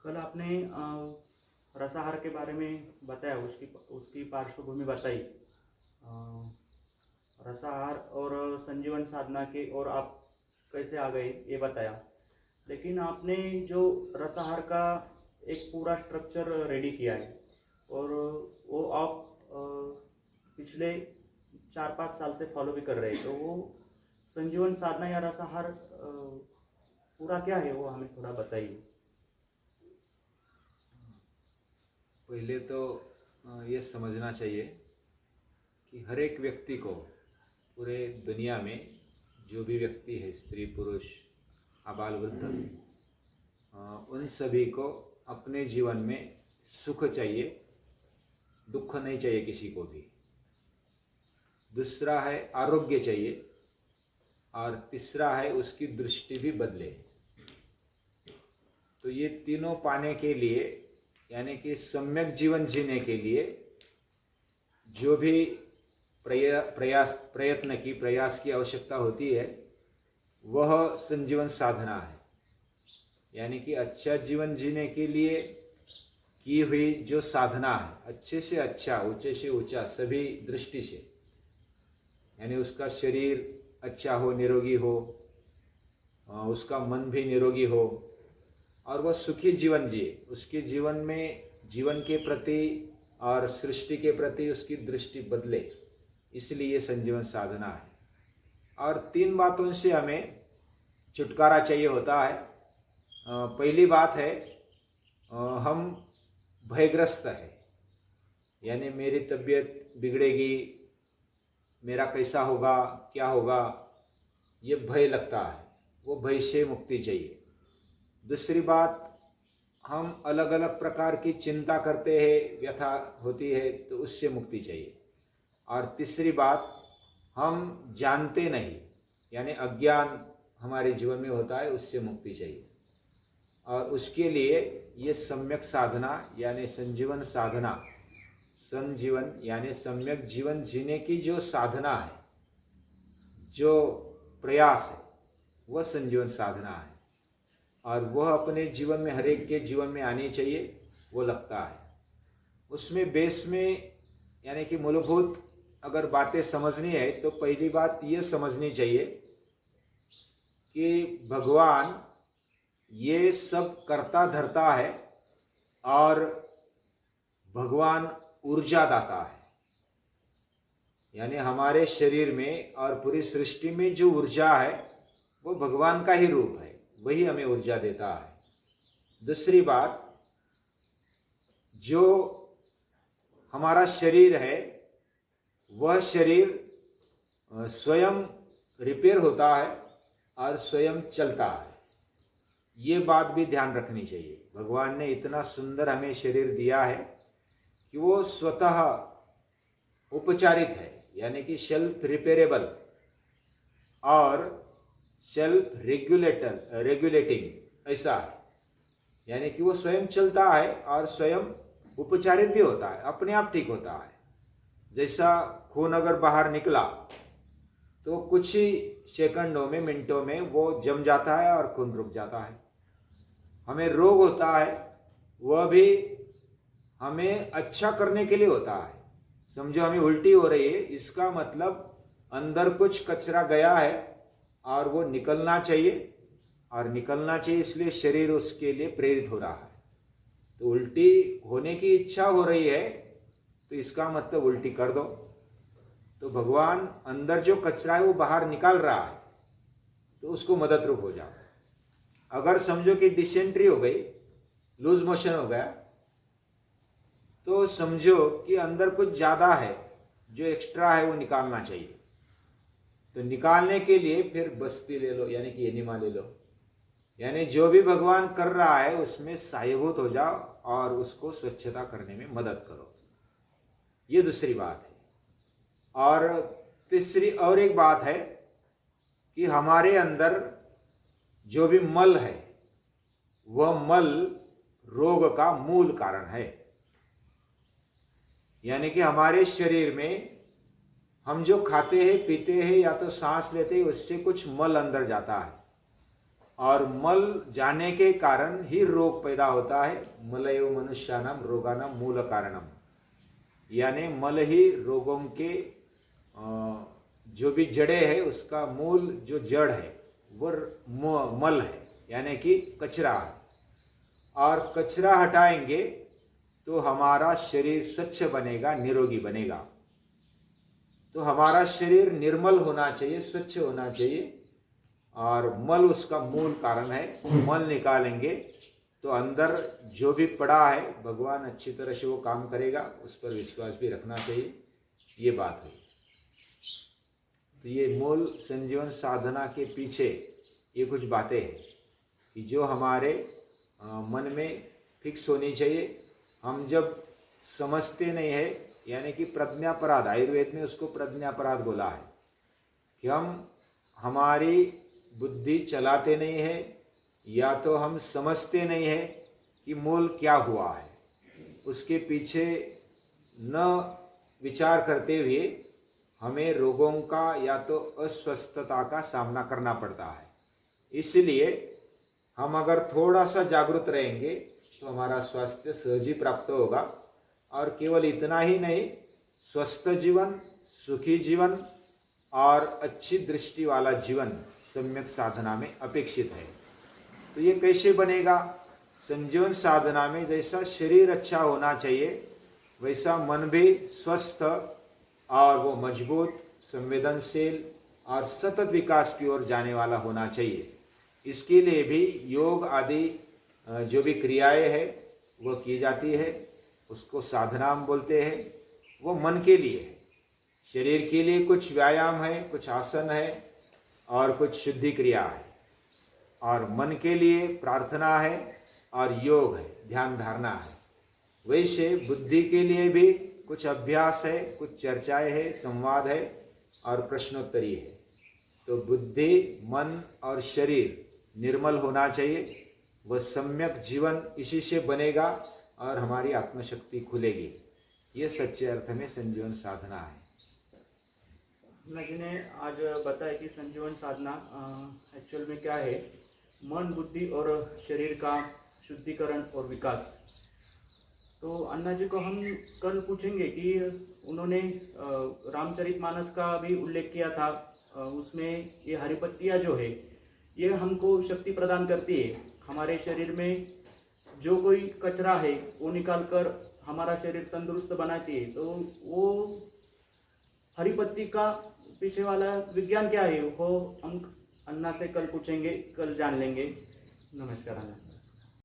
कल आपने रसाहार के बारे में बताया, उसकी उसकी पार्श्वभूमि बताई। रसाहार और संजीवन साधना के और आप कैसे आ गए ये बताया। लेकिन आपने जो रसाहार का एक पूरा स्ट्रक्चर रेडी किया है और वो आप पिछले 4-5 साल से फॉलो भी कर रहे हैं, तो वो संजीवन साधना या रसाहार पूरा क्या है वो हमें थोड़ा बताइए। पहले तो ये समझना चाहिए कि हर एक व्यक्ति को पूरे दुनिया में जो भी व्यक्ति है, स्त्री पुरुष आबाल वृद्ध, उन सभी को अपने जीवन में सुख चाहिए, दुख नहीं चाहिए किसी को भी। दूसरा है आरोग्य चाहिए, और तीसरा है उसकी दृष्टि भी बदले। तो ये तीनों पाने के लिए, यानी कि सम्यक जीवन जीने के लिए जो भी प्रयास की आवश्यकता होती है, वह संजीवन साधना है। यानी कि अच्छा जीवन जीने के लिए की हुई जो साधना है, अच्छे से अच्छा, ऊंचे से ऊंचा, सभी दृष्टि से, यानी उसका शरीर अच्छा हो, निरोगी हो, उसका मन भी निरोगी हो, और वह सुखी जीवन जिए। उसके जीवन में, जीवन के प्रति और सृष्टि के प्रति उसकी दृष्टि बदले, इसलिए ये संजीवन साधना है। और तीन बातों से हमें छुटकारा चाहिए होता है। पहली बात है, हम भयग्रस्त है, यानी मेरी तबीयत बिगड़ेगी, मेरा कैसा होगा, क्या होगा, ये भय लगता है, वो भय से मुक्ति चाहिए। दूसरी बात, हम अलग अलग प्रकार की चिंता करते हैं, व्यथा होती है, तो उससे मुक्ति चाहिए। और तीसरी बात, हम जानते नहीं, यानी अज्ञान हमारे जीवन में होता है, उससे मुक्ति चाहिए। और उसके लिए ये सम्यक साधना यानी संजीवन साधना, संजीवन यानी सम्यक जीवन जीने की जो साधना है, जो प्रयास है, वह संजीवन साधना है। और वह अपने जीवन में, हर एक के जीवन में आनी चाहिए, वो लगता है। उसमें बेस में, यानी कि मूलभूत अगर बातें समझनी है, तो पहली बात ये समझनी चाहिए कि भगवान ये सब करता धरता है, और भगवान ऊर्जा दाता है। यानी हमारे शरीर में और पूरी सृष्टि में जो ऊर्जा है, वो भगवान का ही रूप है, वही हमें ऊर्जा देता है। दूसरी बात, जो हमारा शरीर है, वह शरीर स्वयं रिपेयर होता है और स्वयं चलता है। ये बात भी ध्यान रखनी चाहिए। भगवान ने इतना सुंदर हमें शरीर दिया है कि वो स्वतः उपचारित है, यानी कि सेल्फ रिपेयरेबल और सेल्फ रेगुलेटिंग ऐसा है। यानी कि वो स्वयं चलता है और स्वयं उपचारित भी होता है, अपने आप ठीक होता है। जैसा खून अगर बाहर निकला तो कुछ ही सेकंडों में, मिनटों में वो जम जाता है और खून रुक जाता है। हमें रोग होता है, वह भी हमें अच्छा करने के लिए होता है। समझो हमें उल्टी हो रही है, इसका मतलब अंदर कुछ कचरा गया है और वो निकलना चाहिए, और निकलना चाहिए, इसलिए शरीर उसके लिए प्रेरित हो रहा है। तो उल्टी होने की इच्छा हो रही है, तो इसका मतलब उल्टी कर दो। तो भगवान अंदर जो कचरा है वो बाहर निकाल रहा है, तो उसको मदद रूप हो जाओ। अगर समझो कि डिसेंट्री हो गई, लूज मोशन हो गया, तो समझो कि अंदर कुछ ज्यादा है, जो एक्स्ट्रा है वो निकालना चाहिए। तो निकालने के लिए फिर बस्ती ले लो, यानी कि एनिमा ले लो, यानी जो भी भगवान कर रहा है उसमें सहायभूत हो जाओ और उसको स्वच्छता करने में मदद करो। ये दूसरी बात है। और तीसरी और एक बात है कि हमारे अंदर जो भी मल है, वह मल रोग का मूल कारण है। यानी कि हमारे शरीर में हम जो खाते हैं, पीते हैं, या तो सांस लेते हैं, उससे कुछ मल अंदर जाता है, और मल जाने के कारण ही रोग पैदा होता है। मलयो मनुष्यानाम रोगानाम मूल कारणम, यानी मल ही रोगों के जो भी जड़े है उसका मूल जो जड़ है वो मल है, यानी कि कचरा है। और कचरा हटाएंगे तो हमारा शरीर स्वच्छ बनेगा, निरोगी बनेगा। तो हमारा शरीर निर्मल होना चाहिए, स्वच्छ होना चाहिए, और मल उसका मूल कारण है। मल निकालेंगे तो अंदर जो भी पड़ा है भगवान अच्छी तरह से वो काम करेगा, उस पर विश्वास भी रखना चाहिए। ये बात है। तो ये मूल संजीवन साधना के पीछे ये कुछ बातें हैं कि जो हमारे मन में फिक्स होनी चाहिए। हम जब समझते नहीं है, यानी कि प्रज्ञापराध, आयुर्वेद में उसको प्रज्ञापराध बोला है, कि हम हमारी बुद्धि चलाते नहीं है, या तो हम समझते नहीं है कि मूल क्या हुआ है, उसके पीछे न विचार करते हुए हमें रोगों का या तो अस्वस्थता का सामना करना पड़ता है। इसलिए हम अगर थोड़ा सा जागरूक रहेंगे तो हमारा स्वास्थ्य सहज ही प्राप्त होगा। और केवल इतना ही नहीं, स्वस्थ जीवन, सुखी जीवन और अच्छी दृष्टि वाला जीवन सम्यक साधना में अपेक्षित है। तो ये कैसे बनेगा? संजीवन साधना में जैसा शरीर अच्छा होना चाहिए, वैसा मन भी स्वस्थ और वो मजबूत, संवेदनशील और सतत विकास की ओर जाने वाला होना चाहिए। इसके लिए भी योग आदि जो भी क्रियाएं हैं वो की जाती है, उसको साधना हम बोलते हैं। वो मन के लिए है। शरीर के लिए कुछ व्यायाम है, कुछ आसन है और कुछ शुद्धि क्रिया है, और मन के लिए प्रार्थना है और योग है, ध्यान धारणा है। वैसे बुद्धि के लिए भी कुछ अभ्यास है, कुछ चर्चाएं है, संवाद है और प्रश्नोत्तरी है। तो बुद्धि, मन और शरीर निर्मल होना चाहिए। वह सम्यक जीवन इसी से बनेगा और हमारी आत्मशक्ति खुलेगी। ये सच्चे अर्थ में संजीवन साधना है। जी ने आज बताया कि संजीवन साधना एक्चुअल में क्या है, मन, बुद्धि और शरीर का शुद्धिकरण और विकास। तो अन्ना जी को हम कल पूछेंगे कि उन्होंने रामचरितमानस का भी उल्लेख किया था, उसमें ये हरी पत्तियाँ जो है ये हमको शक्ति प्रदान करती है। हमारे शरीर में जो कोई कचरा है वो निकाल कर हमारा शरीर तंदुरुस्त बनाती है। तो वो हरी पत्ती का पीछे वाला विज्ञान क्या है वो हम अन्ना से कल पूछेंगे, कल जान लेंगे। नमस्कार अन्ना।